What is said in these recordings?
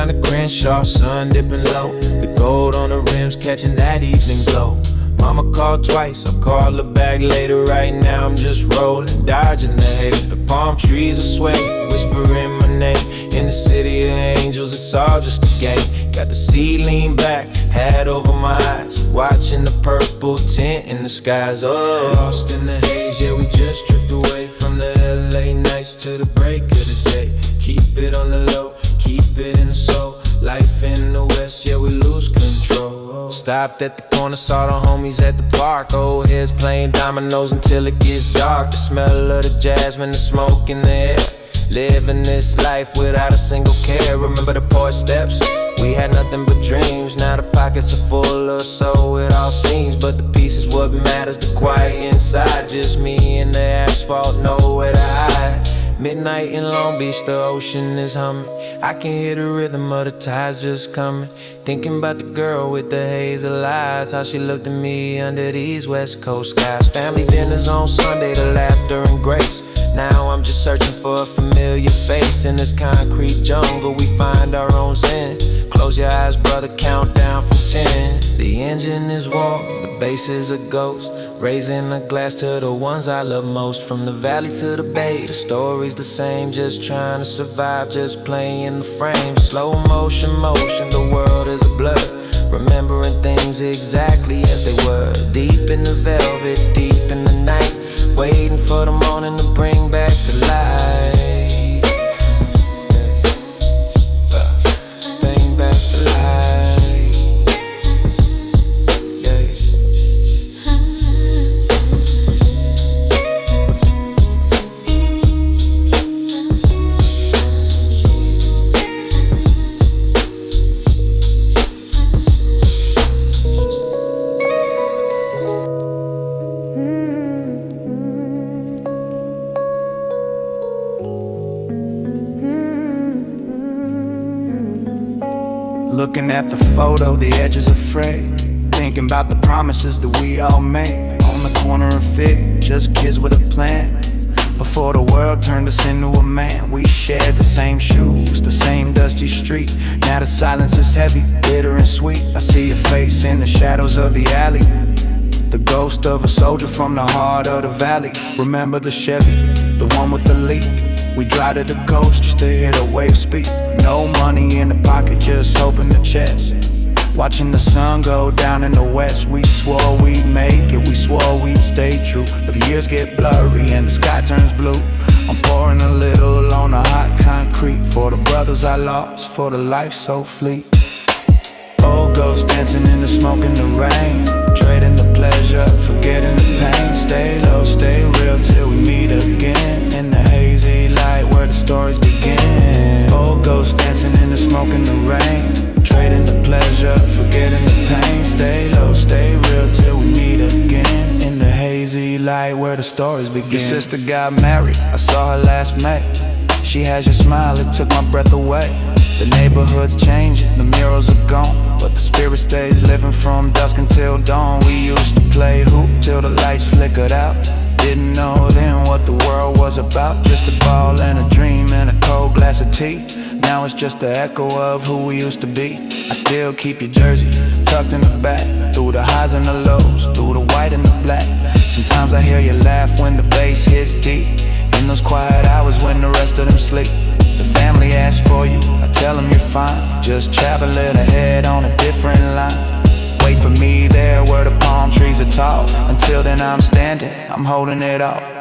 down to Crenshaw, sun dipping low. The gold on the rims catching that evening glow. Mama called twice, I'll call her back later. Right now I'm just rolling, dodging the hater. The palm trees are swaying, whispering my name. In the city of angels, it's all just a game. Got the seat lean back, hat over my eyes, watching the purple tint in the skies. Oh, lost in the haze, yeah, we just drift away from the LA nights to the break of the day. Keep it on the low, keep it in the soul. Life in the west, yeah, we lose control. Stopped at the corner, saw the homies at the park. Old heads playing dominoes until it gets dark. The smell of the jasmine, the smoke in the air. Living this life without a single care. Remember the porch steps? We had nothing but dreams. Now the pockets are full of so it all seems. But the peace is what matters, the quiet inside. Just me and the asphalt, nowhere to hide. Midnight in Long Beach, the ocean is humming. I can hear the rhythm of the tides just coming. Thinking about the girl with the hazel eyes, how she looked at me under these West Coast skies. Family dinners on Sunday, the laughter and grace. Now I'm just searching for a familiar face. In this concrete jungle, we find our own zen. Close your eyes, brother, count down from 10. The engine is warm, the bass is a ghost. Raising a glass to the ones I love most. From the valley to the bay, the story's the same. Just trying to survive, just playing the frame. Slow motion, motion, the world is a blur. Remembering things exactly as they were. Deep in the velvet, deep in the night. Waiting for the morning to bring back the light. Bring back the light. Looking at the photo, the edges are frayed. Thinking about the promises that we all made. On the corner of Fig, just kids with a plan. Before the world turned us into a man, we shared the same shoes, the same dusty street. Now the silence is heavy, bitter and sweet. I see your face in the shadows of the alley. The ghost of a soldier from the heart of the valley. Remember the Chevy, the one with the leak. We drive to the coast just to hear the waves speak. No money in the pocket, just open the chest. Watching the sun go down in the west. We swore we'd make it, we swore we'd stay true. But the years get blurry and the sky turns blue. I'm pouring a little on the hot concrete. For the brothers I lost, for the life so fleet. Old ghosts dancing in the smoke in the rain. Trading the pleasure, forgetting the pain. Stay low, stay real till we meet again. In the hazy light where the stories begin. Old ghosts dancing in the smoke in the rain. Trading the pleasure, forgetting the pain. Stay low, stay real till we meet again. In the hazy light where the stories begin. Your sister got married, I saw her last May. She has your smile, it took my breath away. The neighborhood's changing, the murals are gone, but the spirit stays living from dusk until dawn. We used to play hoop till the lights flickered out. Didn't know then what the world was about. Just a ball and a dream and a cold glass of tea. Now it's just the echo of who we used to be. I still keep your jersey tucked in the back. Through the highs and the lows, through the white and the black. Sometimes I hear you laugh when the bass hits deep. In those quiet hours when the rest of them sleep. The family asks for you, I tell them you're fine. Just travel it ahead on a different line. Wait for me there where the palm trees are tall. Until then I'm standing, I'm holding it all.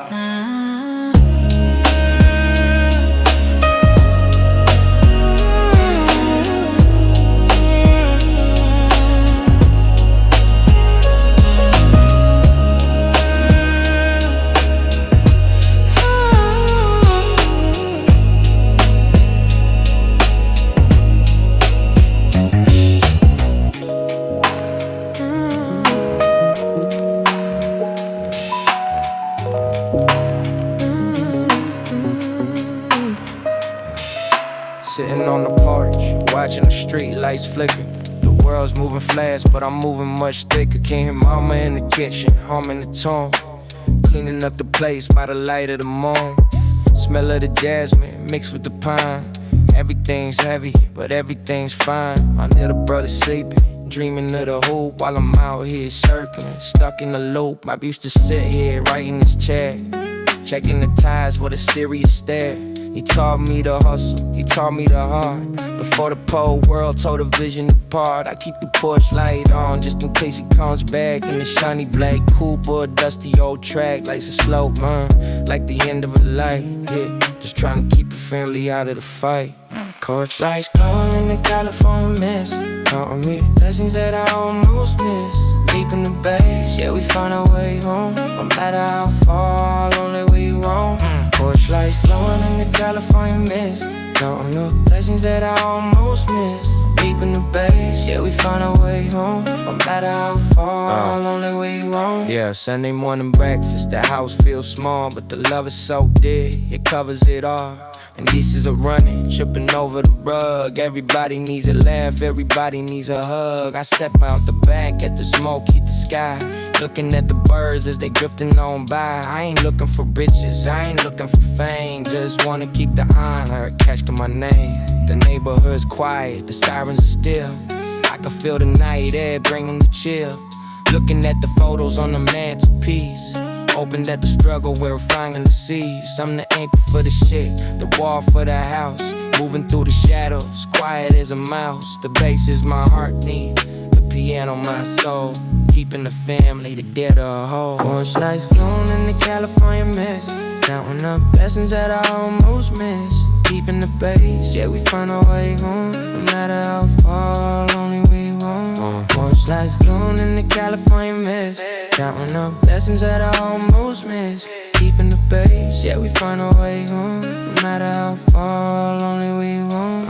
Sitting on the porch, watching the street lights flicker. The world's moving fast, but I'm moving much thicker. Can't hear mama in the kitchen, humming the tune. Cleaning up the place by the light of the moon. Smell of the jasmine mixed with the pine. Everything's heavy, but everything's fine. My little brother's sleeping, dreaming of the hoop while I'm out here circling, stuck in the loop. I used to sit here right in this chair, checking the ties with a serious stare. He taught me to hustle, he taught me the hard. Before the pole world tore the vision apart, I keep the porch light on just in case he comes back in the shiny black coupe or a dusty old track. Life's a slow burn, like the end of a light. Yeah, just trying to keep the family out of the fight. Porch lights glowing in the California mist, counting me blessings that I almost missed. Deep in the base, yeah, we found our way home. No matter how far, lonely we roam. Porch lights glowing in the California mist, counting the blessings that I almost missed. Deep in the base, yeah, we found our way home. No matter how far, lonely we roam. Yeah, Sunday morning breakfast, the house feels small, but the love is so dear, it covers it all. And nieces are running, tripping over the rug. Everybody needs a laugh, everybody needs a hug. I step out the back at the smoke, hit the sky, looking at the birds as they drifting on by. I ain't looking for riches, I ain't looking for fame, just wanna keep the eye on her, catch to my name. The neighborhood's quiet, the sirens are still. I can feel the night air bringing the chill. Looking at the photos on the mantelpiece, opened at the struggle we're finding the seas. I'm the anchor for the shit, the wall for the house, moving through the shadows, quiet as a mouse. The bass is my heartbeat, the piano my soul, keeping the family together a whole. Porch lights glowing in the California mist, counting up blessings that I almost missed. Keeping the bass, yeah, we find our way home. No matter how far, lonely we roam. Porch lights glowing in the California mist, counting up blessings that I almost missed. Keeping the bass, yeah, we find our way home. No matter how far, lonely we roam.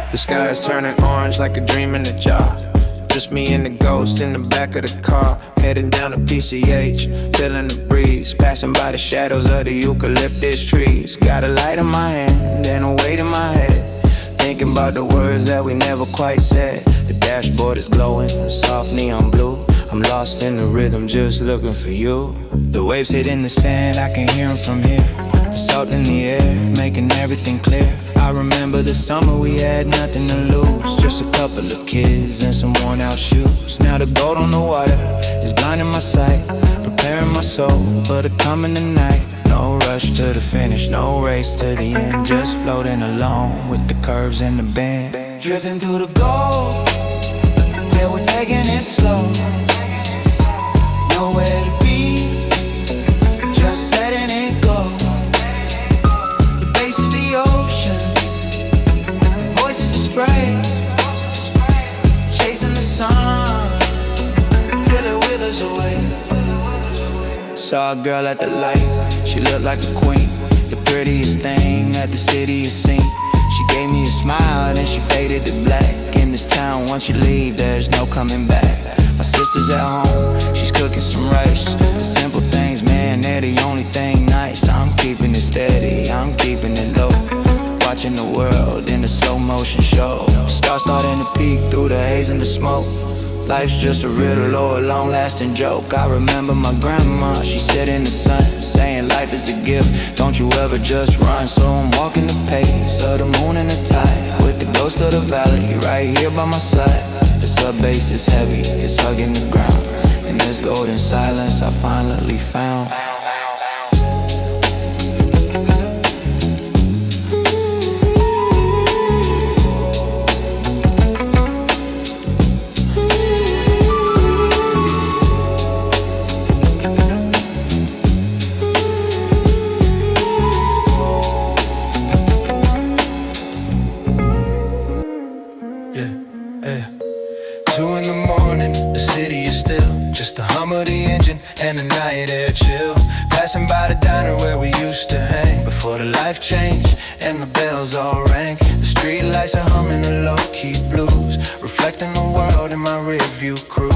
The sky's turning orange like a dream in a jar. Just me and the ghost in the back of the car, heading down to PCH, feeling the breeze, passing by the shadows of the eucalyptus trees. Got a light in my hand and a weight in my head, thinking about the words that we never quite said. The dashboard is glowing, soft neon blue. I'm lost in the rhythm, just looking for you. The waves hitting the sand, I can hear them from here. The salt in the air, making everything clear. I remember the summer we had nothing to lose, just a couple of kids and some worn out shoes. Now the gold on the water is blinding my sight, preparing my soul for the coming of night. No rush to the finish, no race to the end, just floating along with the curves and the bend. Drifting through the gold, yeah, we're taking it slow. Nowhere to be, just letting it go. The bass is the ocean, the voice is the spray, chasing the sun till it withers away. Saw a girl at the light, she looked like a queen, the prettiest thing that the city has seen. She gave me a smile, then she faded to black. In this town, once you leave, there's no coming back. My sister's at home, she's cooking some rice. The simple things, man, they're the only thing nice. I'm keeping it steady, I'm keeping it low, watching the world in a slow motion show. Stars starting to peek through the haze and the smoke. Life's just a riddle or a long-lasting joke. I remember my grandma, she said in the sun, saying life is a gift, don't you ever just run. So I'm walking the pace of the moon and the tide, with the ghost of the valley right here by my side. The sub bass is heavy, it's hugging the ground. In this golden silence I finally found. And a night air chill, passing by the diner where we used to hang before the life changed and the bells all rang. The street lights are humming the low-key blues, reflecting protecting the world in my rearview cruise.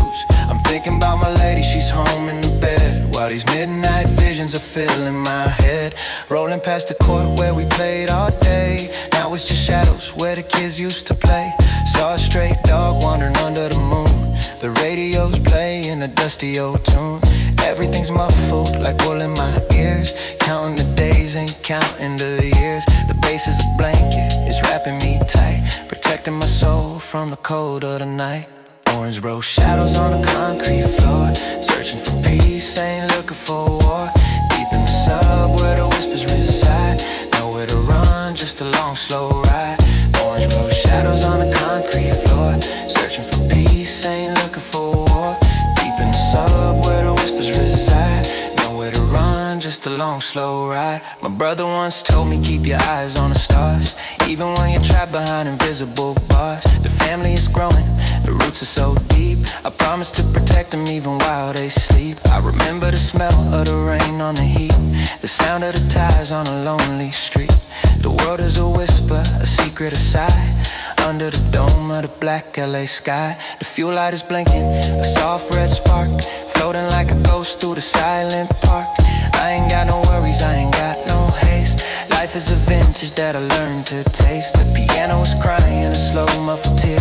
I'm thinking about my lady, she's home in the bed, while these midnight visions are filling my head. Rolling past the court where we played all day, now it's just shadows where the kids used to play. Saw a stray dog wandering under the moon, the radio's playing a dusty old tune. Everything's muffled like wool in my ears, counting the days and counting the years. The bass is a blanket, it's wrapping me tight, protecting my soul from the cold of the night. Orange rose shadows on the concrete floor, searching for peace, ain't looking for war. Deep in the sub where the whispers reside, nowhere to run, just a long slow ride. Orange rose shadows on the concrete floor, searching for peace, ain't looking for war. Deep in the sub where the whispers reside, nowhere to run, just a long slow ride. My brother once told me keep your eyes on the stars, even when you're trapped behind invisible bars. The family is growing, the roots are so deep, I promise to protect them even while they sleep. I remember the smell of the rain on the heat, the sound of the tires on a lonely street. The world is a whisper, a secret aside, under the dome of the black LA sky. The fuel light is blinking, a soft red spark, floating like a ghost through the silent park. I ain't got no worries, I ain't got no haste. Life is a vintage that I learned to taste. The piano is crying a slow muffled tear,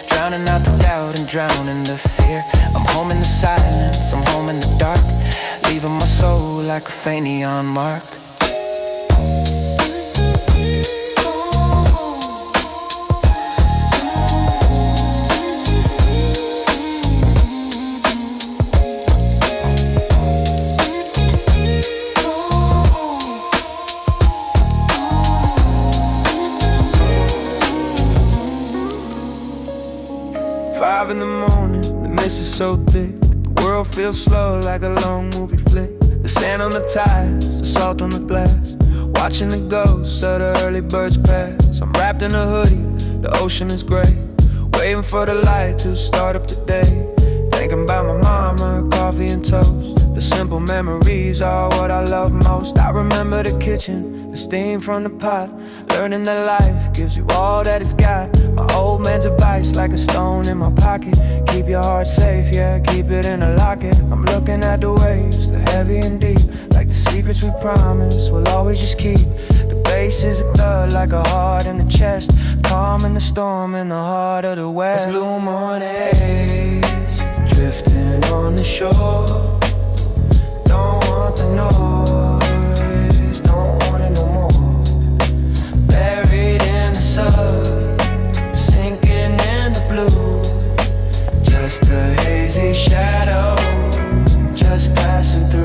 drowning out the doubt and drowning the fear. I'm home in the silence, I'm home in the dark, leaving my soul like a faint neon mark. 5 in the morning, the mist is so thick, the world feels slow like a long movie flick. The sand on the tires, the salt on the glass, watching the ghosts of the early birds pass. I'm wrapped in a hoodie, the ocean is gray, waiting for the light to start up the day. Thinking about my mama, coffee and toast, the simple memories are what I love most. I remember the kitchen, the steam from the pot, learning that life gives you all that it's got. My old man's advice like a stone in my pocket, keep your heart safe, yeah, keep it in a locket. I'm looking at the waves, they're heavy and deep, like the secrets we promised we'll always just keep. The bass is a thud like a heart in the chest, calm in the storm in the heart of the west. Blue morning drifting on the shore, don't want the noise, don't want it no more. Buried in the sun, sinking in the blue, just a hazy shadow, just passing through.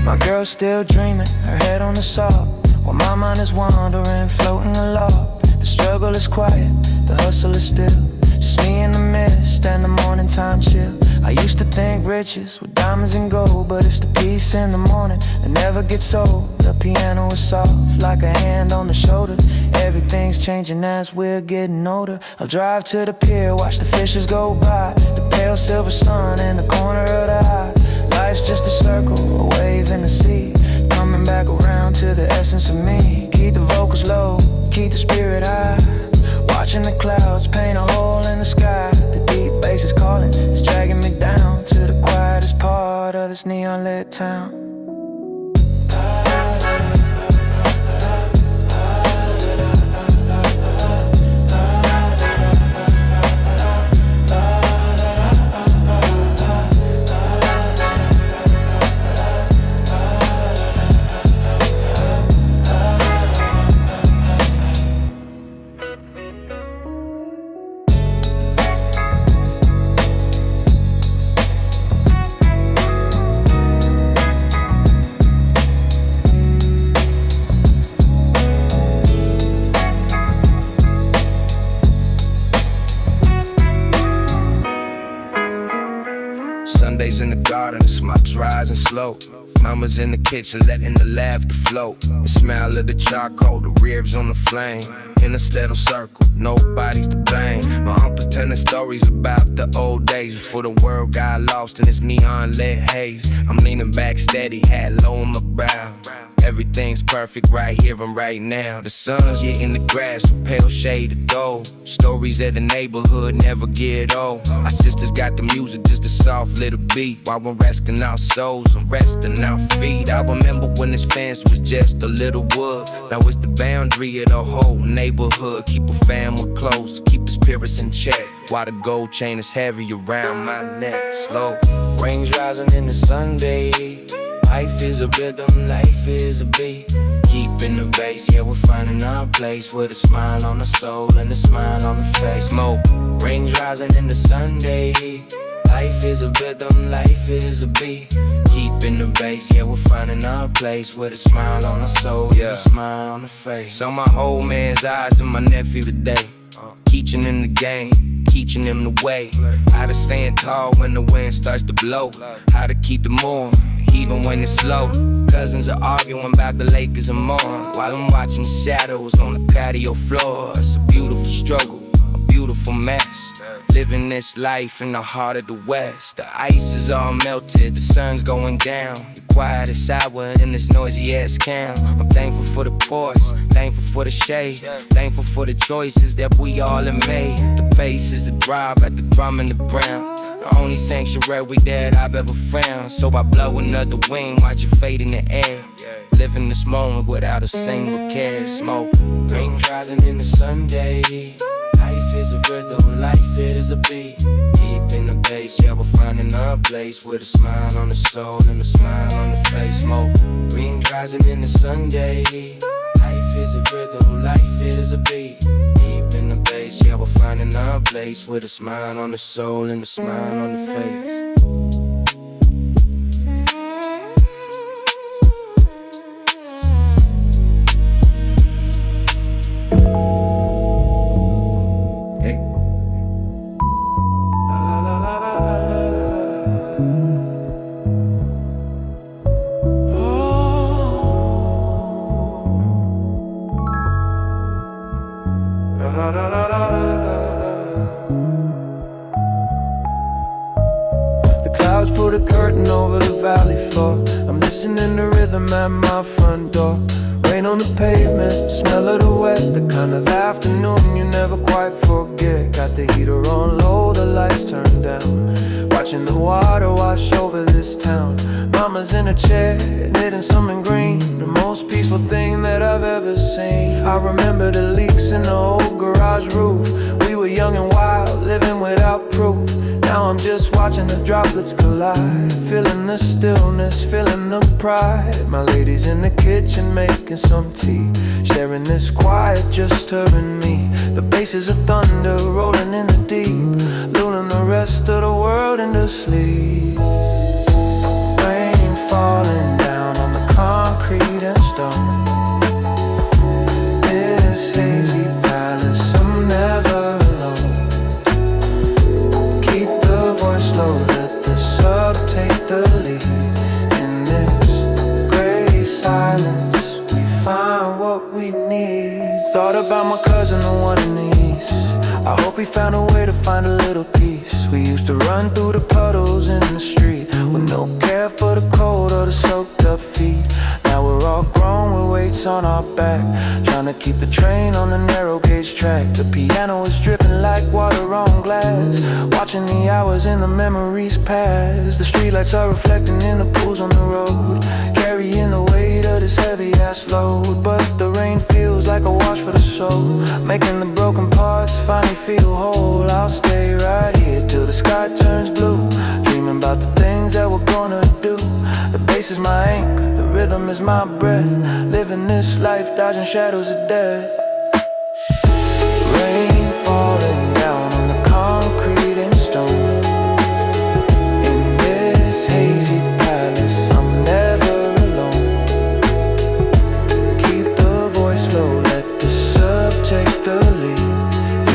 My girl's still dreaming, her head on the saw, while my mind is wandering, floating aloft. The struggle is quiet, the hustle is still, just me in the mist and the morning time chill. I used to think riches were diamonds and gold, but it's the peace in the morning that never gets old. The piano is soft like a hand on the shoulder, everything's changing as we're getting older. I'll drive to the pier, watch the fishes go by, the pale silver sun in the corner of the eye. Life's just a circle, a wave in the sea, coming back around to the essence of me. Keep the vocals low, keep the spirit high, watching the clouds paint a hole in the sky. The deep bass is calling, it's dragging me down to the quietest part of this neon lit town. Sundays in the garden, it's my dries and slow. Mama's in the kitchen, letting the laughter flow. The smell of the charcoal, the ribs on the flame. In a steady circle, nobody's to blame. My uncle's telling stories about the old days before the world got lost in this neon lit haze. I'm leaning back steady, hat low on my brow, Everything's perfect right here and right now. The sun's hitting the grass, a pale shade of gold. Stories of the neighborhood never get old. Our sisters got the music, just a soft little beat. While we're resting our souls and resting our feet. I remember when this fence was just a little wood. Now it's the boundary of the whole neighborhood. Keep a family close, keep the spirits in check. While the gold chain is heavy around my neck. Slow, rains rising in the Sunday. Life is a rhythm, life is a beat. Keeping the bass, yeah, we're finding our place. With a smile on the soul and a smile on the face. Smoke, rains rising in the Sunday. Life is a rhythm, life is a beat. Keeping the bass, yeah, we're finding our place. With a smile on the soul, yeah, a smile on the face. So my whole man's eyes and my nephew today. Teaching him the game, teaching him the way. How to stand tall when the wind starts to blow. How to keep the moon, even when it's slow. Cousins are arguing about the Lakers and more. While I'm watching shadows on the patio floor. It's a beautiful struggle, a beautiful mess. Living this life in the heart of the West. The ice is all melted, the sun's going down. The quietest hour in this noisy ass town. I'm thankful for the porch, thankful for the shade. Thankful for the choices that we all have made. The bass is a drive at the drum and the brown. The only sanctuary that I've ever found. So I blow another wing, watch it fade in the air. Living this moment without a single care. Smoke, rain rising in the Sunday. Life is a rhythm, life is a beat. Deep in the bass, yeah, we're finding our place. With a smile on the soul and a smile on the face. Smoke, rain rising in the Sunday. Life is a rhythm, life is a beat. Deep in the bass, yeah, we're finding our place. With a smile on the soul and a smile on the face. The clouds put a curtain over the valley floor. I'm listening to rhythm at my front door. Rain on the pavement, the smell of the wet. The kind of afternoon you never quite forget. Got the heater on low, the lights turned down. Watching the water wash over this town. Mama's in a chair, knitting something green. The most peaceful thing that I've ever seen. I remember the leaks in the old garage roof. We were young and wild, living without proof. Now I'm just watching the droplets collide. Feeling the stillness, feeling the pride. My lady's in the kitchen making some tea. Sharing this quiet, just her and me. The bass of thunder rolling in the deep. Lulling the rest of the world into sleep. Rain falling down on the concrete and stone. This hazy palace, I'm never alone. Keep the voice low, let the sub take the lead. In this gray silence, we find what we need. Thought about my cousin, the one in the east. I hope he found a way to find a little peace. We used to run through the puddles in the street, with no care for the cold or the soaked up feet. Now we're all grown with weights on our back, trying to keep the train on the narrow gauge track. The piano is dripping like water on glass, watching the hours in the memories pass. The streetlights are reflecting in the pools on the road, carrying the weight of this heavy ass load. But the rain feels like a wash for the soul, making the broken parts finally feel whole. I'll stay right here till the sky turns blue, dreaming about the things that we're gonna do. The bass is my anchor, the rhythm is my breath. Living this life, dodging shadows of death. Rain falling down on the concrete and stone. In this hazy palace, I'm never alone. Keep the voice low, let the sub take the lead.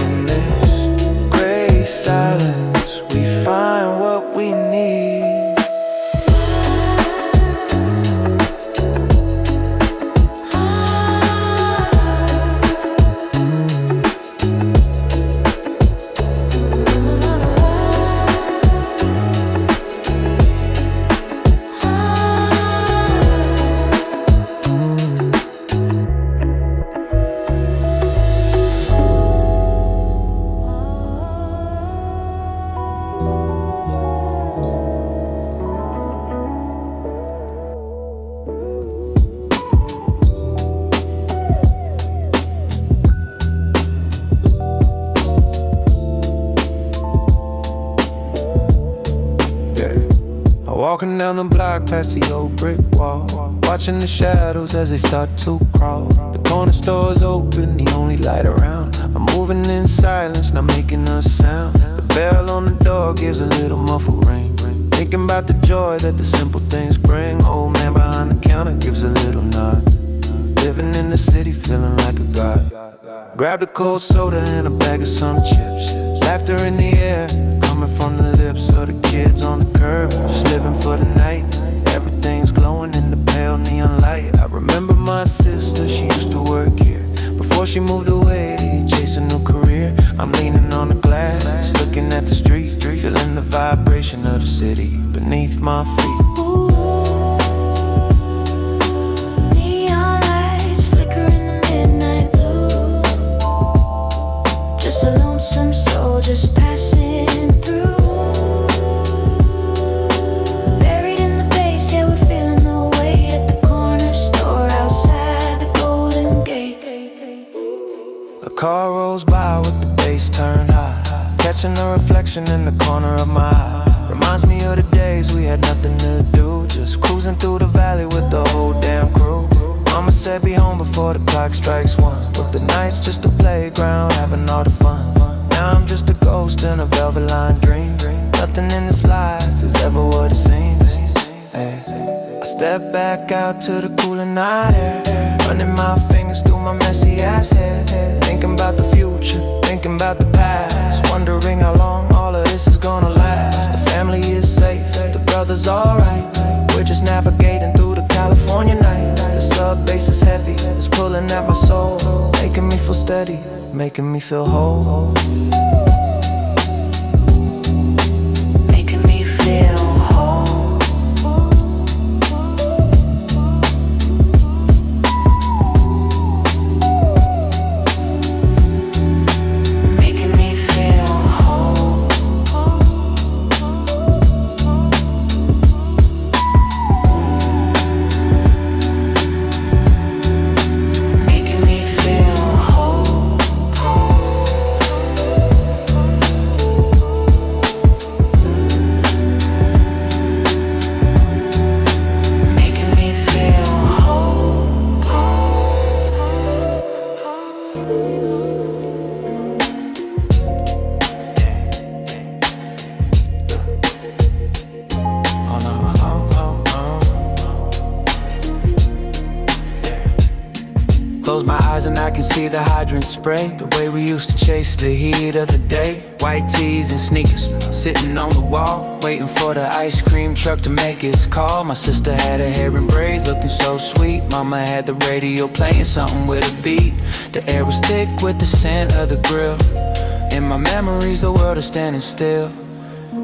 In this gray silence, we find what we need. Walking down the block past the old brick wall, watching the shadows as they start to crawl. The corner store's open, the only light around. I'm moving in silence, not making a sound. The bell on the door gives a little muffled ring. Thinking about the joy that the simple things bring. Old man behind the counter gives a little nod. Living in the city, feeling like a god. Grabbed a cold soda and a bag of some chips. Laughter in the air, coming from the lips of the kids on the curb. Just living for the night. Everything's glowing in the pale neon light. I remember my sister, she used to work here. Before she moved away to chase a new career. I'm leaning on the glass, looking at the street, feeling the vibration of the city beneath my feet. Some soul just passing through. Buried in the base, yeah, we're feeling the weight at the corner store outside the Golden Gate. A car rolls by with the bass turned high, catching the reflection in the corner of my eye. Reminds me of the days we had nothing to do, just cruising through the valley with the whole damn crew. Mama said be home before the clock strikes one, but the night's just a playground, having all the fun. Now I'm just a ghost in a velvet lined dream. Nothing in this life is ever what it seems. Hey. I step back out to the cooler night air, running my fingers through my messy ass hair. Thinking about the future, thinking about the past, wondering how long all of this is gonna last. The family is safe, the brother's alright. We're just navigating through the California night. The sub bass is heavy, it's pulling at my soul, making me feel steady, making me feel whole. Making me feel whole. Making me feel whole. Making me feel whole. Making me feel whole. Close my eyes and I can see the hydrant spray. The way we used to chase the heat of the day. White tees and sneakers, sitting on the wall, waiting for the ice cream truck to make its call. My sister had her hair in braids, looking so sweet. Mama had the radio playing something with a beat. The air was thick with the scent of the grill. In my memories, the world is standing still.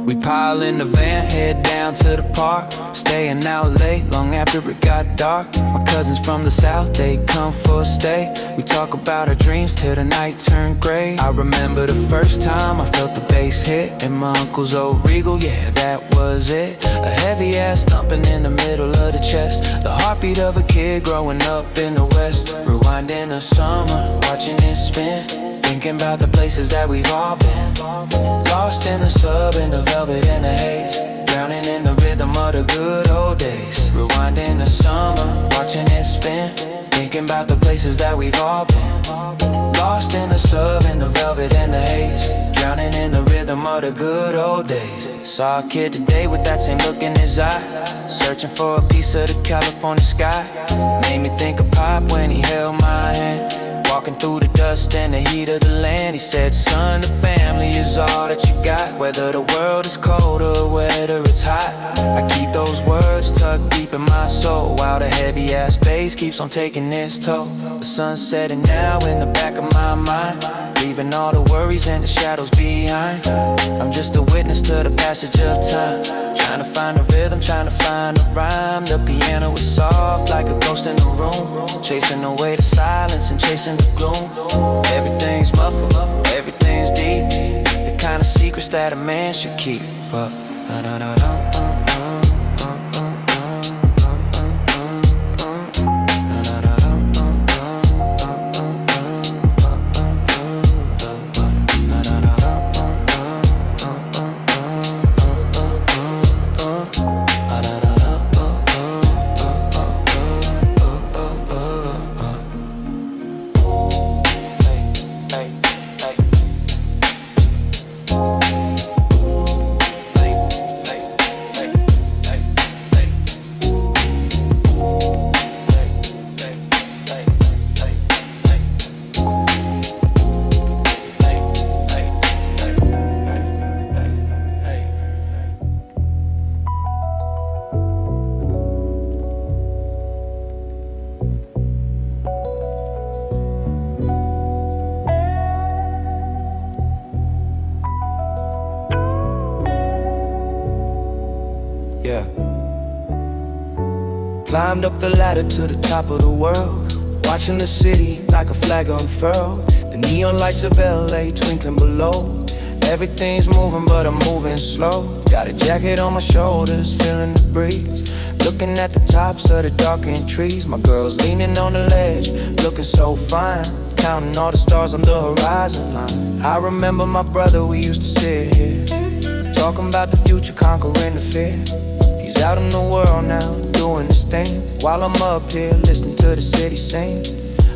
We pile in the van, head down to the park, staying out late, long after it got dark. My cousins from the south, they come for a stay. We talk about our dreams till the night turned gray. I remember the first time I felt the bass hit in my uncle's old Regal, yeah, that was it. A heavy ass thumping in the middle of the chest, the heartbeat of a kid growing up in the west. Rewinding the summer, watching it spin, thinking about the places that we've all been. Lost in the sub, in the velvet and the haze, drowning in the rhythm of the good old days. Rewinding the summer, watching it spin, thinking about the places that we've all been. Lost in the sub, in the velvet and the haze, drowning in the rhythm of the good old days. Saw a kid today with that same look in his eye, searching for a piece of the California sky. Made me think of Pop when he held my hand, walking through the dust and the heat of the land. He said, son, the family is all that you got, whether the world is cold or whether it's hot. I keep those words tucked deep in my soul, while the heavy ass bass keeps on taking its toll. The sun's setting now in the back of my mind, leaving all the worries and the shadows behind. I'm just a witness to the passage of time, trying to find a rhythm, trying to find a rhyme. The piano was soft like a ghost in the room, chasing away the silence and chasing the gloom. Everything's muffled, everything's deep, the kind of secrets that a man should keep. But Climbed up the ladder to the top of the world, watching the city like a flag unfurled. The neon lights of LA twinkling below. Everything's moving but I'm moving slow. Got a jacket on my shoulders, feeling the breeze. Looking at the tops of the darkened trees. My girl's leaning on the ledge, looking so fine, counting all the stars on the horizon line. I remember my brother, we used to sit here, talking about the future, conquering the fear. He's out in the world now, doing his thing, while I'm up here, listening to the city sing.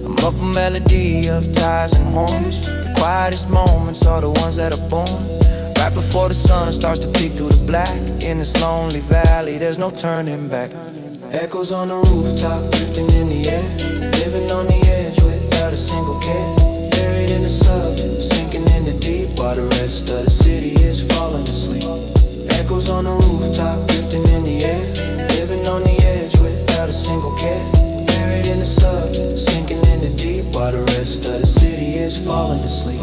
I'm up a melody of ties and horns. The quietest moments are the ones that are born right before the sun starts to peek through the black. In this lonely valley, there's no turning back. Echoes on the rooftop, drifting in the air. Living on the edge without a single care. Buried in the sub, sinking in the deep, while the rest of the city is falling asleep. Echoes on the rooftop, drifting in the air. Living on the edge without a single care. Buried in the sub, sinking in the deep, while the rest of the city is falling asleep.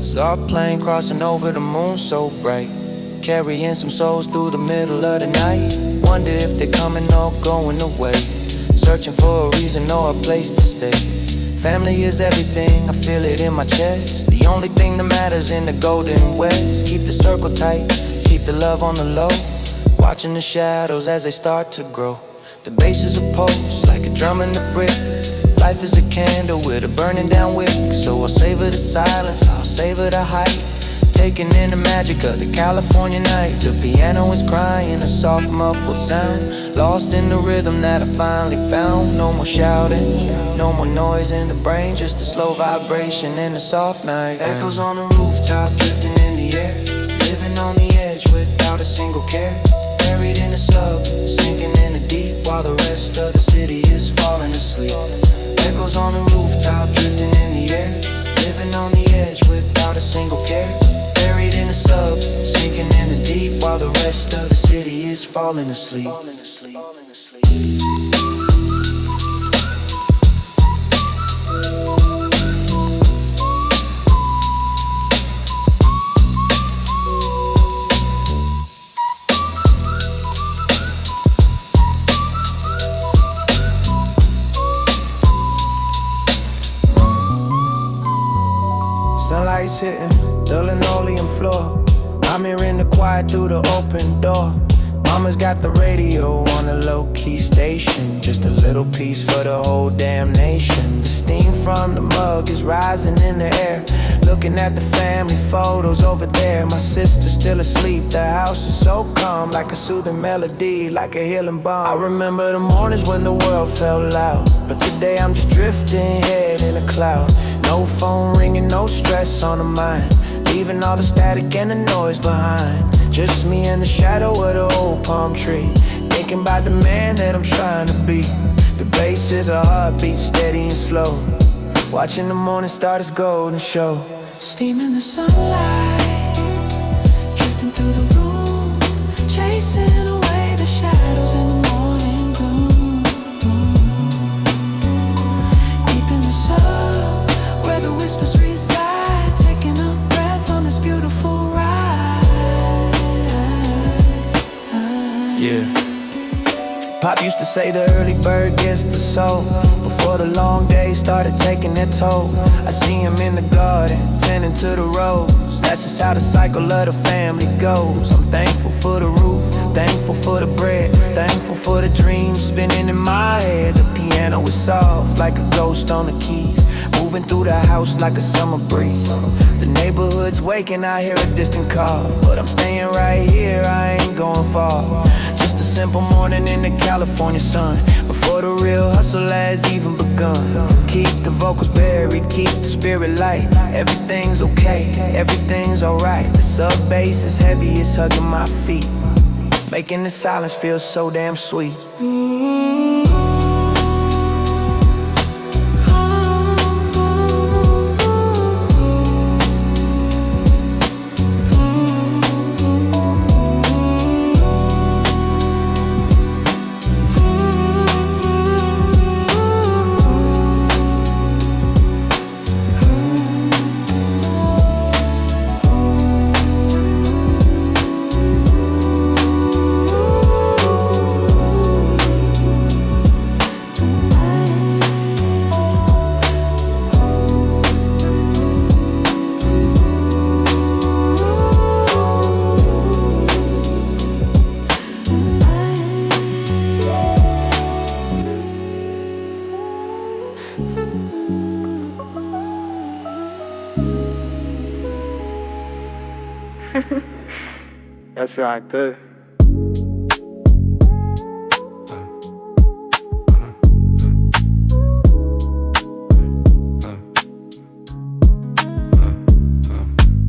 Saw a plane crossing over the moon so bright, carrying some souls through the middle of the night. Wonder if they're coming or going away, searching for a reason or a place to stay. Family is everything, I feel it in my chest. The only thing that matters in the golden west. Keep the circle tight, keep the love on the low, watching the shadows as they start to grow. The bass is a pulse, like a drum in the brick. Life is a candle with a burning down wick. So I'll savor the silence, I'll savor the height, taking in the magic of the California night. The piano is crying, a soft muffled sound, lost in the rhythm that I finally found. No more shouting, no more noise in the brain, just a slow vibration in the soft night. Echoes on the rooftop, drifting in the air. Living on the edge without a single care. Buried in the sub, sinking in the deep, while the rest of the city is falling asleep. Echoes on the rooftop, drifting in the air. Living on the edge without a single care. Buried in the sub, sinking in the deep, while the rest of the city is falling asleep. Sunlight's hitting the linoleum floor. I'm hearing the quiet through the open door. Mama's got the radio on a low-key station, just a little piece for the whole damn nation. The steam from the mug is rising in the air. Looking at the family photos over there. My sister's still asleep, the house is so calm, like a soothing melody, like a healing balm. I remember the mornings when the world felt loud, but today I'm just drifting, head in a cloud. No phone ringing, no stress on the mind, leaving all the static and the noise behind. Just me and the shadow of the old palm tree, thinking about the man that I'm trying to be. The bass is a heartbeat, steady and slow, watching the morning star as golden show. Steam in the sunlight, drifting through the room, chasing away the shadows in the morning gloom. Deep in the soul, where the whispers reside, taking a breath on this beautiful ride. Yeah. Pop used to say the early bird gets the soul, before the long days started taking their toll. I see him in the garden, tending to the rose. That's just how the cycle of the family goes. I'm thankful for the roof, thankful for the bread, thankful for the dreams spinning in my head. The piano is soft like a ghost on the keys, moving through the house like a summer breeze. The neighborhood's waking, I hear a distant call, but I'm staying right here, I ain't going far. Just a simple morning in the California sun, before the real hustle has even begun. Keep the vocals buried, keep the spirit light. Everything's okay, everything's alright. The sub bass is heavy, it's hugging my feet, making the silence feel so damn sweet. That's right, good.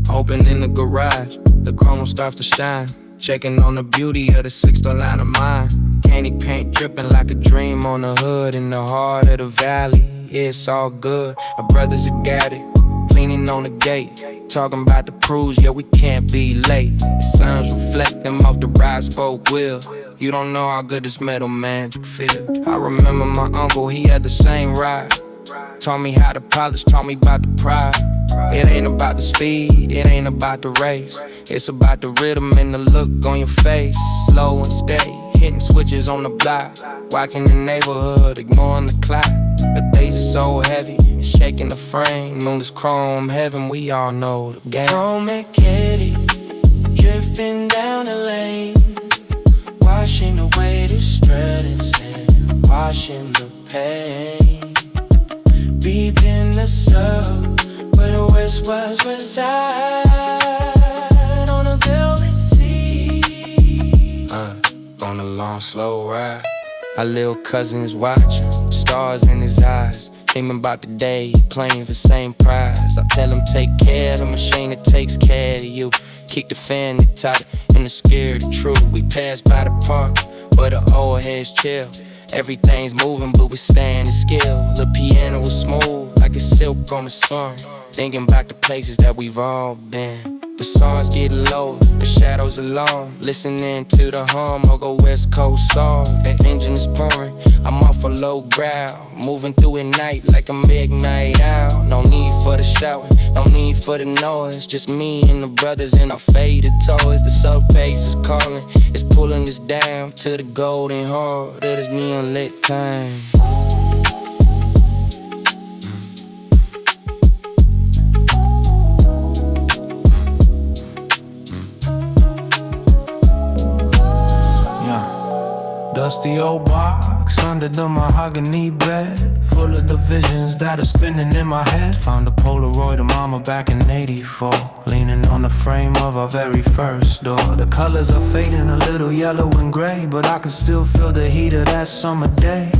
Open in the garage, the chrome starts to shine. Checking on the beauty of the sixth line of mine. Candy paint dripping like a dream on the hood in the heart of the valley. Yeah, it's all good. My brothers have got it, cleaning on the gate. Talking about the crews, yeah, we can't be late. The sun's reflecting off the ride spoke wheel. You don't know how good this metal magic feel. I remember my uncle, he had the same ride. Taught me how to polish, taught me about the pride. It ain't about the speed, it ain't about the race. It's about the rhythm and the look on your face. Slow and steady, hitting switches on the block. Walking the neighborhood, ignoring the clock. The days are so heavy, shaking the frame. Moonless chrome heaven, we all know the game. Chrome and Kitty, drifting down the lane. Washing away the stress and washing the pain. Beep in the sub, where the whispers reside on a velvet sea. On a long, slow ride. Our little cousin's watching, stars in his eyes. Dreaming about the day, playing for same prize. I tell him take care of the machine that takes care of you. Kick the fan that tight and the scared of truth. We pass by the park, where the old heads chill. Everything's moving, but we standing still. The piano was smooth, like a silk on the sun. Thinking about the places that we've all been. The songs get low, the shadows are long. Listening to the hum of a West Coast song. The engine is pouring, I'm off a low growl. Moving through at night like a midnight owl. No need for the shower, no need for the noise. Just me and the brothers in our faded toys. The sub bass is calling, it's pulling us down to the golden heart of this neon lit time. Dusty old box under the mahogany bed, full of the visions that are spinning in my head. Found a Polaroid of mama back in '84, leaning on the frame of our very first door. The colors are fading a little yellow and gray, but I can still feel the heat of that summer day.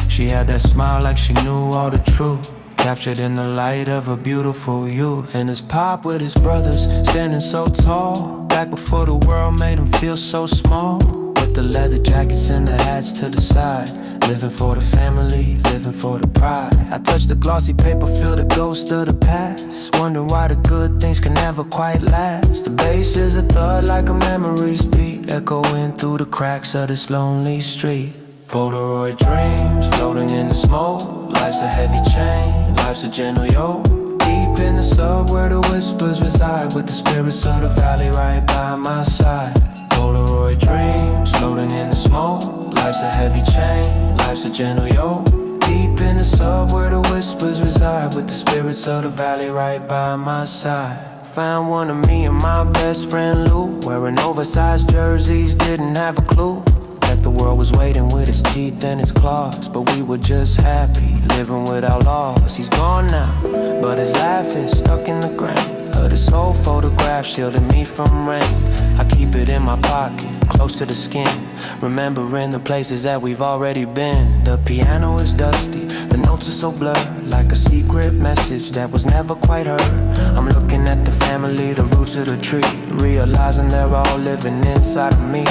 She had that smile like she knew all the truth, captured in the light of a beautiful youth. And his pop with his brothers, standing so tall, back before the world made him feel so small. With the leather jackets and the hats to the side, living for the family, living for the pride. I touch the glossy paper, feel the ghost of the past, wondering why the good things can never quite last. The bass is a thud like a memory's beat, echoing through the cracks of this lonely street. Polaroid dreams floating in the smoke. Life's a heavy chain, life's a gentle yoke. Deep in the sub where the whispers reside, with the spirits of the valley right by my side. Polaroid dreams floating in the smoke. Life's a heavy chain, life's a gentle yoke. Deep in the sub where the whispers reside, with the spirits of the valley right by my side. Found one of me and my best friend Lou, wearing oversized jerseys, didn't have a clue that the world was waiting with its teeth and its claws. But we were just happy, living without laws. He's gone now, but his laugh is stuck in the ground. This old photograph shielding me from rain. I keep it in my pocket, close to the skin, remembering the places that we've already been. The piano is dusty, the notes are so blurred, like a secret message that was never quite heard. I'm looking at the family, the roots of the tree, realizing they're all living inside of me.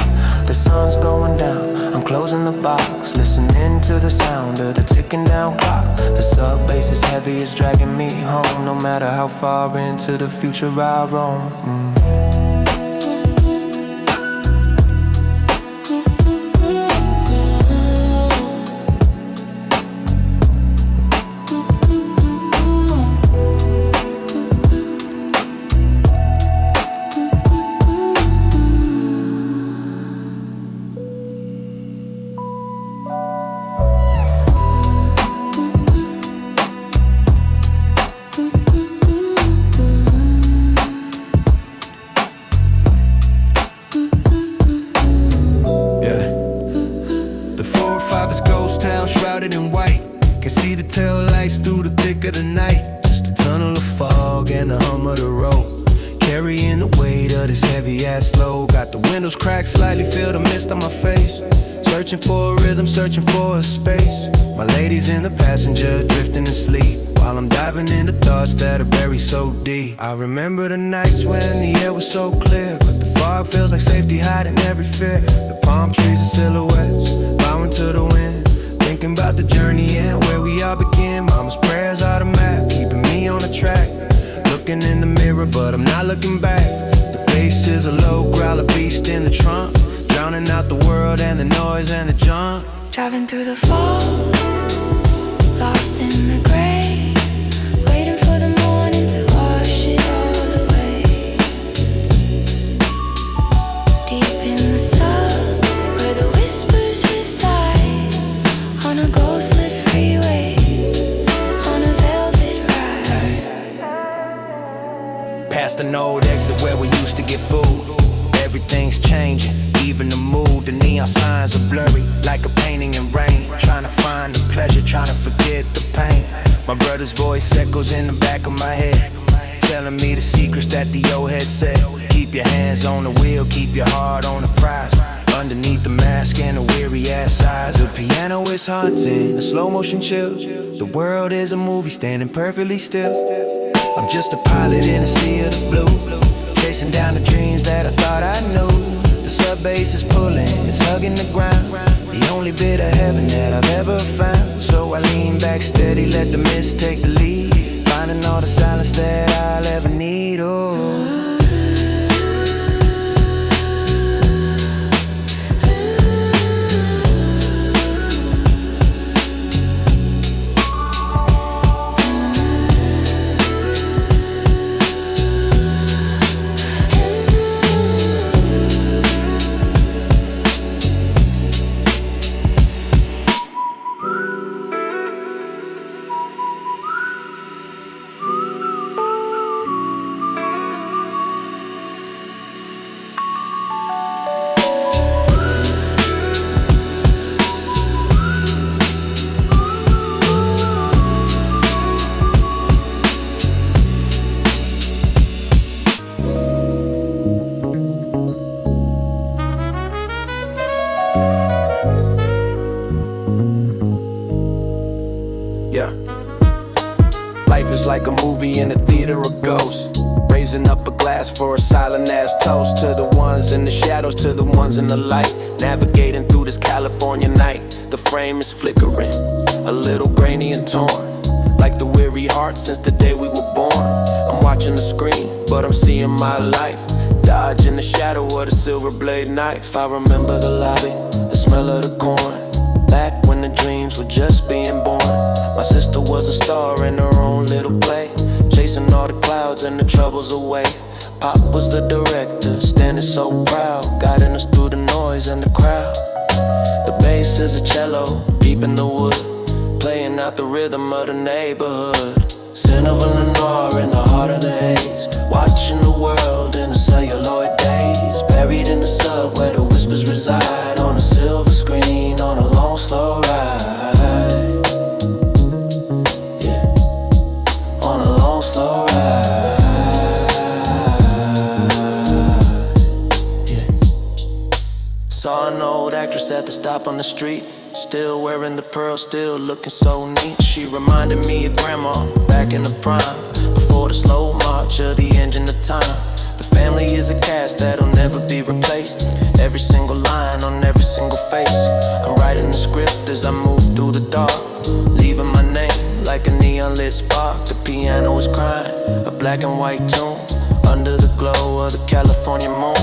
The sun's going down, I'm closing the box, listening to the sound of the ticking down clock. The sub bass is heavy, it's dragging me home, no matter how far into the future I roam. carrying the weight of this heavy ass load. Got the windows cracked slightly, feel the mist on my face. Searching for a rhythm, searching for a space. My lady's in the passenger, drifting asleep, while I'm diving into thoughts that are buried so deep. I remember the nights when the air was so clear, but the fog feels like safety hiding every fear. The palm trees are silhouettes, bowing to the wind, thinking about the journey and where we all begin. Mama's prayers are the map, keeping me on the track. Looking in the mirror, but I'm not looking back. The bass is a low growl, a beast in the trunk, drowning out the world and the noise and the junk. Driving through the fog, lost in the gray, waiting for the morning to wash it all away. Deep in the sub, where the whispers reside, on a ghost-lit freeway, on a velvet ride. Past an old exit where we used to get food. Everything's changing, even the mood. The neon signs are blurry, like a painting in rain. Trying to find the pleasure, trying to forget the pain. My brother's voice echoes in the back of my head, telling me the secrets that the old head said. Keep your hands on the wheel, keep your heart on the prize. Underneath the mask and the weary ass eyes, the piano is haunting, the slow motion chill. The world is a movie standing perfectly still. I'm just a pilot in a sea of the blue, chasing down the dreams that I thought I knew. The sub bass is pulling, it's hugging the ground, the only bit of heaven that I've ever found. So I lean back steady, let the mist take the lead, finding all the silence that I'll ever need. Oh. Like a movie in a theater of ghosts, raising up a glass for a silent ass toast to the ones in the shadows, to the ones in the light, navigating through this California night. The frame is flickering, a little grainy and torn, like the weary heart since the day we were born. I'm watching the screen, but I'm seeing my life, dodging the shadow of the silver blade knife. I remember the lobby, the smell of the corn, back when the dreams were just being born. My sister was a star in her own little play, chasing all the clouds and the troubles away. Pop was the director, standing so proud, guiding us through the noise and the crowd. The bass is a cello, deep in the wood, playing out the rhythm of the neighborhood. Cinema noir in the heart of the haze, watching the world in the celluloid days. Buried in the sub where the whispers reside, on a silver screen, on a long slow ride. Slow ride, yeah. Saw an old actress at the stop on the street, still wearing the pearls, still looking so neat. She reminded me of grandma, back in the prime, before the slow march of the engine of time. The family is a cast that'll never be replaced, every single line on every single face. I'm writing the script as I move through the dark, leaving my name like a neon lit spark. The piano is crying, a black and white tune, under the glow of the California moon.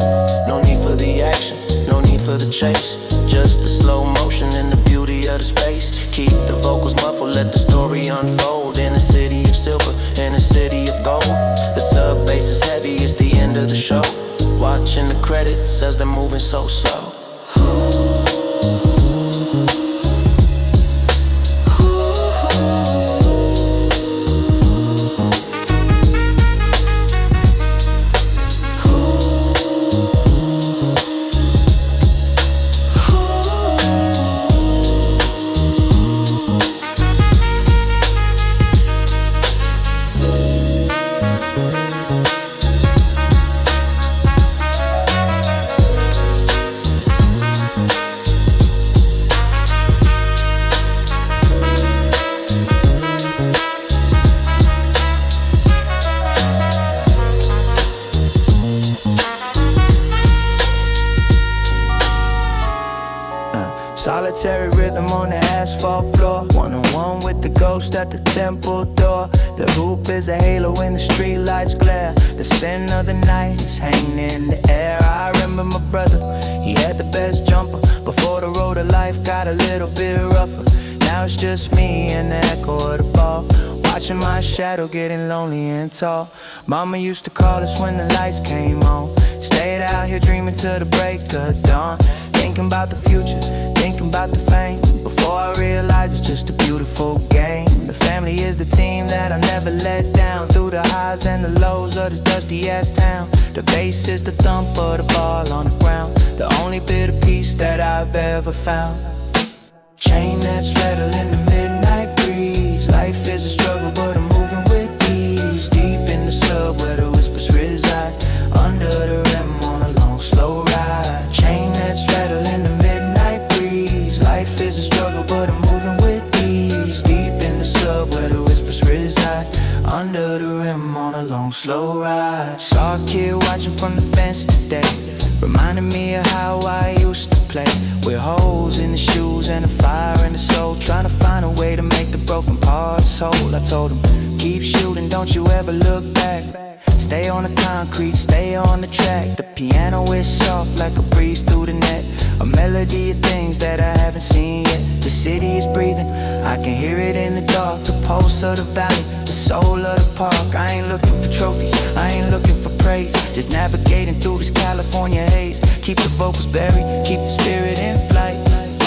No need for the action, no need for the chase, just the slow motion and the beauty of the space. Keep the vocals muffled, let the story unfold. In a city of silver, in a city of gold, the sub bass is heavy, it's the end of the show. Watching the credits as they're moving so slow. Military rhythm on the asphalt floor. One-on-one with the ghost at the temple door. The hoop is a halo when the street lights glare. The sin of the night is hanging in the air. I remember my brother, he had the best jumper. Before the road of life got a little bit rougher. Now it's just me and the echo of the ball, watching my shadow getting lonely and tall. Mama used to call us when the lights came on. Stayed out here dreaming till the break of dawn. Thinking about the future, thinking about the fame. Before I realized it's just a beautiful game. The family is the team that I never let down. Through the highs and the lows of this dusty ass town. The bass is the thump of the ball on the ground. The only bit of peace that I've ever found. Chain that's rattling the midnight breeze. Life is a struggle but I'm moving with ease. Deep in the sub where the whispers reside. Under the rim on a long slow ride. Chain that's rattling the midnight breeze. Life is a struggle but I'm moving with ease. Deep in the sub where the whispers reside. Under the rim on a long slow ride. Saw a kid watching from the fence today. Reminded me of how I used to play. With holes in the shoes and a fire in the soul. Trying to find a way to make the broken parts whole. I told him, keep shooting, don't you ever look back. Stay on the concrete, stay on the track. The piano is soft like a breeze through the net. A melody of things that I haven't seen yet. The city is breathing, I can hear it in the dark. The pulse of the valley, the soul of the park. I ain't looking for trophies, I ain't looking for praise. Just navigating through this California haze. Keep the vocals buried, keep the spirit in flight.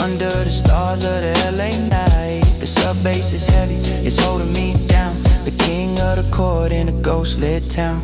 Under the stars of the LA night. The sub bass is heavy, it's holding me down. The king of the chord in a ghost lit town.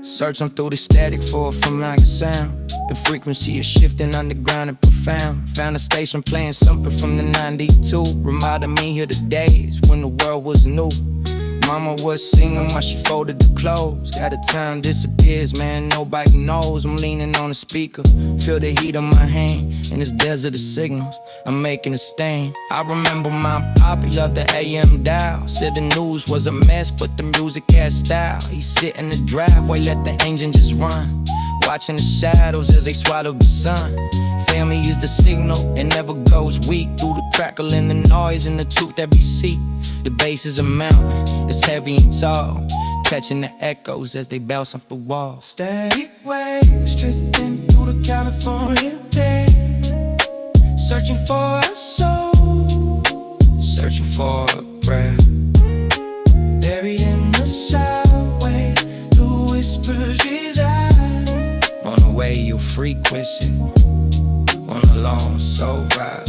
Searching through the static for a familiar sound. The frequency is shifting underground and profound. Found a station playing something from the 92. Reminded me of the days when the world was new. Mama was singing while she folded the clothes. At the time disappears, man, nobody knows. I'm leaning on the speaker, feel the heat on my hand. In this desert of signals, I'm making a stain. I remember my poppy loved the AM dial. Said the news was a mess, but the music had style. He sit in the driveway, let the engine just run. Watching the shadows as they swallow the sun. Family is the signal, it never goes weak. Through the crackle and the noise and the truth that we seek. The bass is a mountain, it's heavy and tall, catching the echoes as they bounce off the wall. Static waves drifting through the California day. Searching for a soul, Searching for a prayer. buried in the subway. The whispers reside. On the way you frequency, on a long soul ride.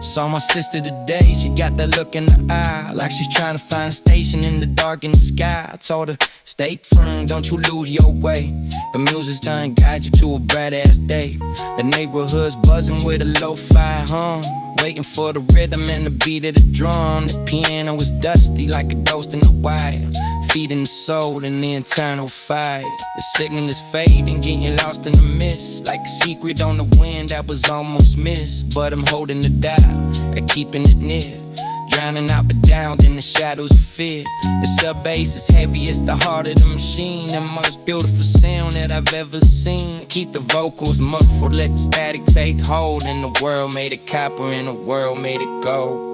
Saw my sister today, she got that look in the eye, like she's trying to find a station in the dark in the sky. I told her, stay firm, don't you lose your way. The music's done guide you to a bright-ass day. The neighborhood's buzzing with a lo-fi hum, waiting for the rhythm and the beat of the drum. The piano was dusty like a ghost in the wire, feeding the soul in the eternal fire. The signal is fading, getting lost in the mist, like a secret on the wind that was almost missed. But I'm holding the dial and keeping it near, drowning out the doubt in the shadows of fear. The sub bass is heavy, it's the heart of the machine. The most beautiful sound that I've ever seen. Keep the vocals muffled, let the static take hold. And the world made it copper and the world made it gold.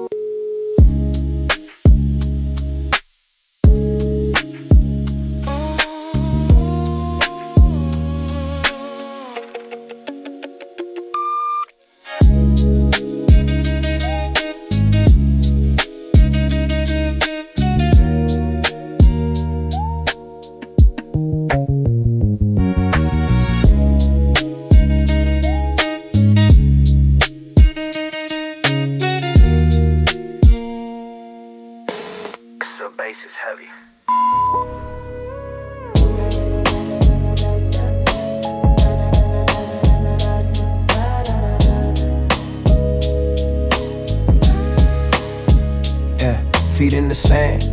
Feet in the sand,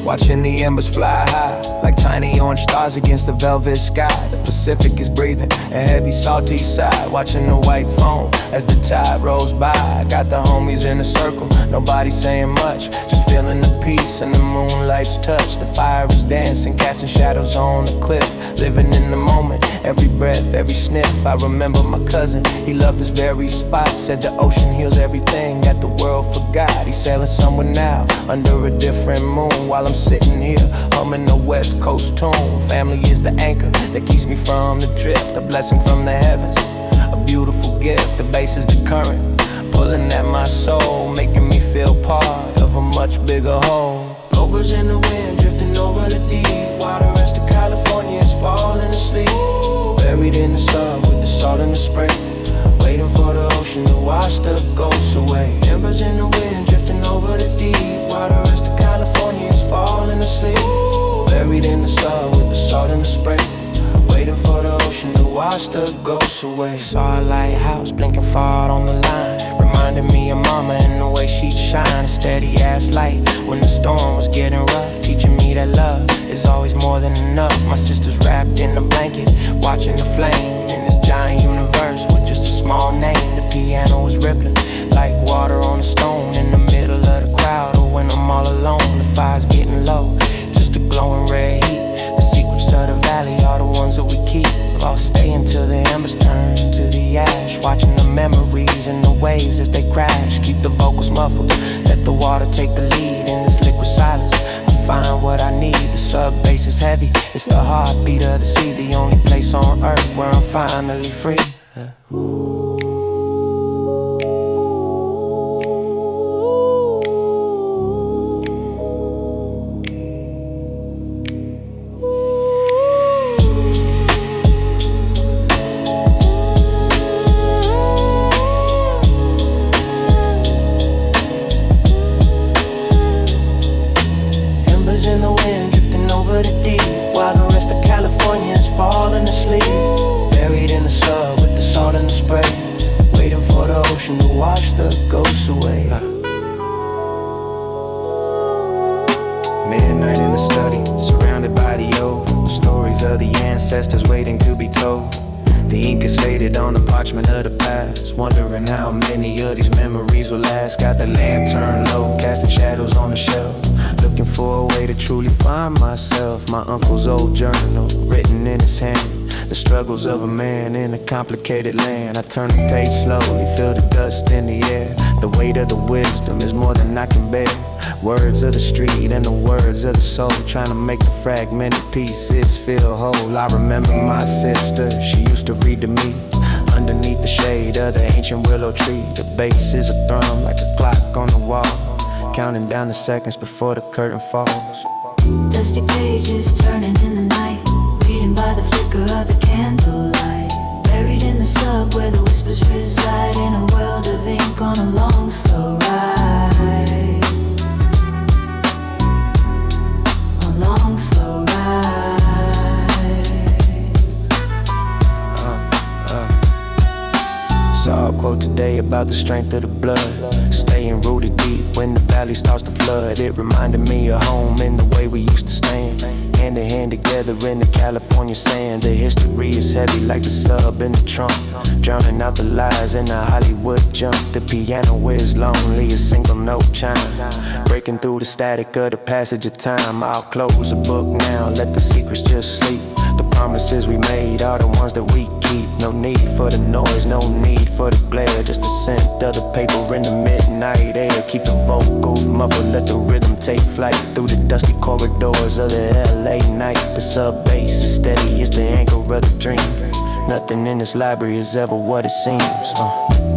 watching the embers fly high like tiny orange stars against the velvet sky. The Pacific is breathing a heavy salty sigh, watching the white foam as the tide rolls by. Got the homies in a circle, nobody saying much, just feeling the peace and the moonlight's touch. The fire is dancing, casting shadows on the cliff, living in the moment, every breath, every sniff. I remember my cousin, he loved this very spot, said the ocean heals everything that the world forgot. He's sailing somewhere now, under a different moon, while I'm sitting here, humming the West Coast tune. Family is the anchor that keeps me from the drift, a blessing from the heavens, a beautiful gift. The bass is the current, pulling at my soul, making me feel part of a much bigger whole. Bluebirds in the wind, drifting over the deep water as the California is falling asleep. Buried in the sun with the salt and the spray, waiting for the ocean to wash the ghosts away. Embers in the wind, drifting over the deep water as the California is falling asleep. Buried in the sun with the salt and the spray, waiting for the ocean to wash the ghosts away. Saw a lighthouse blinking far on the line, reminded me of mama and the way she'd shine, a steady ass light when the storm was getting rough, teaching me that love is always more than enough. My sister's wrapped in a blanket, watching the flame in this giant universe with just a small name. The piano was rippling like water on a stone in the middle of the crowd, or when I'm all alone, the fire's getting low, just a glowing red heat. The secrets of the valley are the ones that we keep, I'll stay until the embers turn to the ash, watching the memories and the waves as they crash. Keep the vocals muffled, let the water take the lead in this liquid silence. I find what I need, the sub bass is heavy, it's the heartbeat of the sea, the only place on earth where I'm finally free. Midnight in the study, surrounded by the old stories of the ancestors waiting to be told. The ink is faded on the parchment of the past, wondering how many of these memories will last. Got the lamp turned low, casting shadows on the shelf, looking for a way to truly find myself. My uncle's old journal, written in his hand, the struggles of a man in a complicated land. I turn the page slowly, feel the dust in the air. The weight of the wisdom is more than I can bear. Words of the street and the words of the soul, trying to make the fragmented pieces feel whole. I remember my sister, she used to read to me underneath the shade of the ancient willow tree. The bass is a thrum like a clock on the wall, counting down the seconds before the curtain falls. Dusty pages turning in the night, reading by the flicker of the candlelight. Buried in the sub where the whispers reside, in a world of ink on a long slow ride. A long slow ride. Saw a quote today about the strength of the blood, staying rooted deep when the valley starts to flood. It reminded me of home in the way we used to stand, hand in hand together in the California sand. The history is heavy like the sub in the trunk, drowning out the lies in the Hollywood junk. The piano is lonely, a single note chime, breaking through the static of the passage of time. I'll close the book now, let the secrets just sleep. The promises we made are the ones that we keep. No need for the noise, no need for the glare, just the scent of the paper in the midnight air. Keep the vocals muffled, let the rhythm take flight through the dusty corridors of the LA night. The sub bass is steady, it's the anchor of the dream. Nothing in this library is ever what it seems.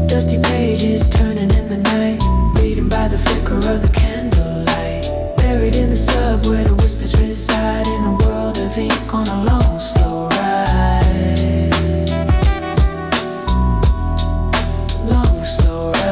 Dusty pages turning in the night, reading by the flicker of the candlelight. Buried in the sub where the whispers reside, in a world of ink on a long slow ride. Long slow ride.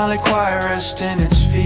smiley choir rest in its feet.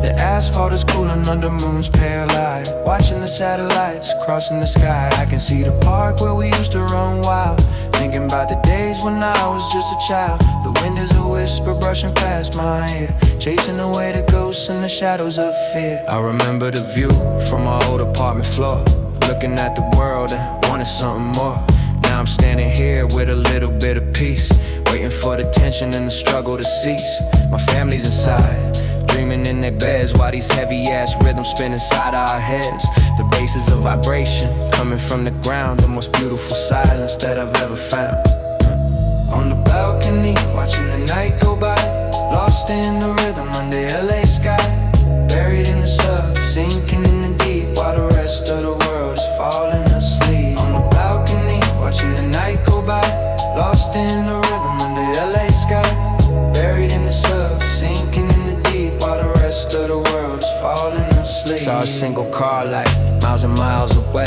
The asphalt is cooling under moon's pale light. Watching the satellites crossing the sky, I can see the park where we used to run wild. Thinking about the days when I was just a child. The wind is a whisper brushing past my ear, chasing away the ghosts and the shadows of fear. I remember the view from my old apartment floor, looking at the world and wanting something more. Now I'm standing here with a little bit of peace, waiting for the tension and the struggle to cease. My family's inside, dreaming in their beds, while these heavy-ass rhythms spin inside our heads. The bass is a vibration coming from the ground, the most beautiful silence that I've ever found. On the balcony, watching the night go by, lost in the rhythm under LA sky. Buried in the sub, sinking in the deep, while the rest of the world is falling asleep. On the balcony, watching the night go by, lost in the rhythm under LA sky. Buried in the sub, sinking in the deep, while the rest of the world is falling asleep. Saw a single car light, miles and miles away.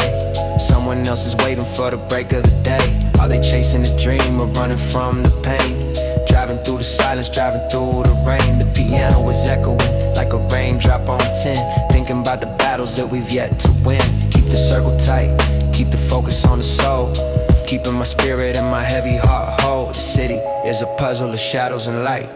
Someone else is waiting for the break of the day. Are they chasing a dream or running from the pain? Driving through the silence, driving through the rain. The piano was echoing like a raindrop on tin, thinking about the battles that we've yet to win. Keep the circle tight, keep the focus on the soul, keeping my spirit and my heavy heart whole. The city is a puzzle of shadows and light.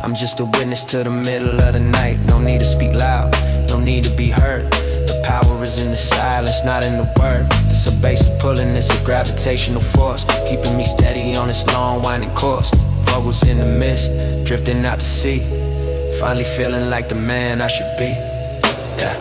I'm just a witness to the middle of the night. No need to speak loud, no need to be heard. The power is in the silence, not in the word. It's a basic pulling, it's a gravitational force, keeping me steady on this long winding course. Vogels in the mist, drifting out to sea, finally feeling like the man I should be. Yeah.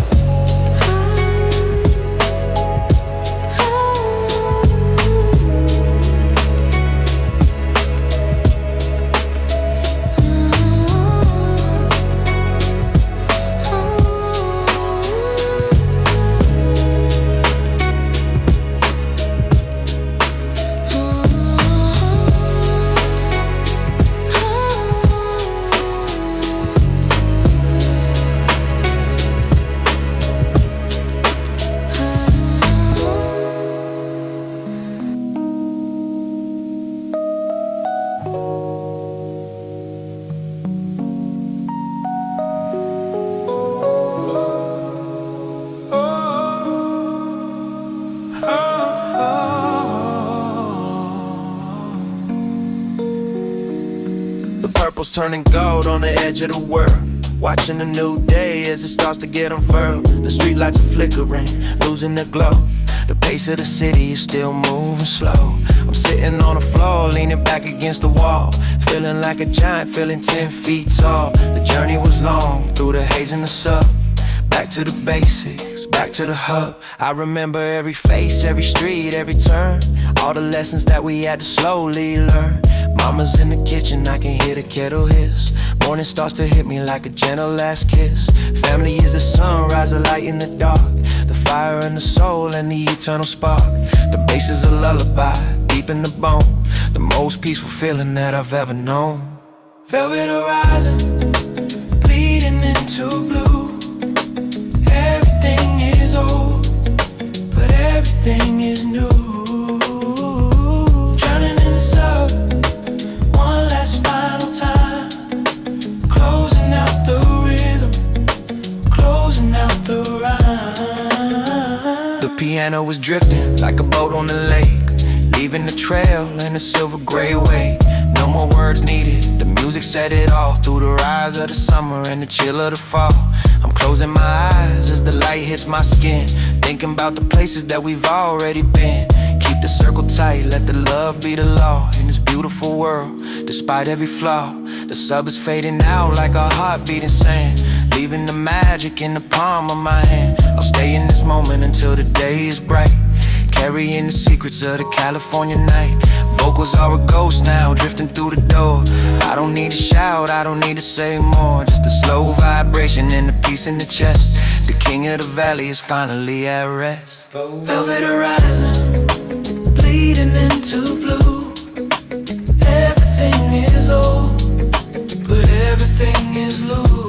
Purple's turning gold on the edge of the world, watching a new day as it starts to get unfurled. The streetlights are flickering, losing their glow. The pace of the city is still moving slow. I'm sitting on the floor, leaning back against the wall, feeling like a giant, feeling 10 feet tall. The journey was long, through the haze and the sub, back to the basics, back to the hub. I remember every face, every street, every turn, all the lessons that we had to slowly learn. Mama's in the kitchen, I can hear the kettle hiss. Morning starts to hit me like a gentle last kiss. Family is a sunrise, a light in the dark, the fire and the soul and the eternal spark. The bass is a lullaby, deep in the bone, the most peaceful feeling that I've ever known. Velvet horizon, bleeding into blue. Everything is old, but everything is new. Drowning in the sub, one last final time, closing out the rhythm, closing out the rhyme. The piano was drifting like a boat on the lake, leaving the trail in a silver gray way. No more words needed, the music said it all, through the rise of the summer and the chill of the fall. I'm closing my eyes as the light hits my skin, thinking about the places that we've already been. Keep the circle tight, let the love be the law in this beautiful world, despite every flaw. The sub is fading out like a heartbeat insane, leaving the magic in the palm of my hand. I'll stay in this moment until the day is bright, carrying the secrets of the California night. Vocals are a ghost now, drifting through the door. I don't need to shout, I don't need to say more, just a slow vibration and a peace in the chest. The king of the valley is finally at rest. Velvet horizon, bleeding into blue. Everything is old, but everything is loose.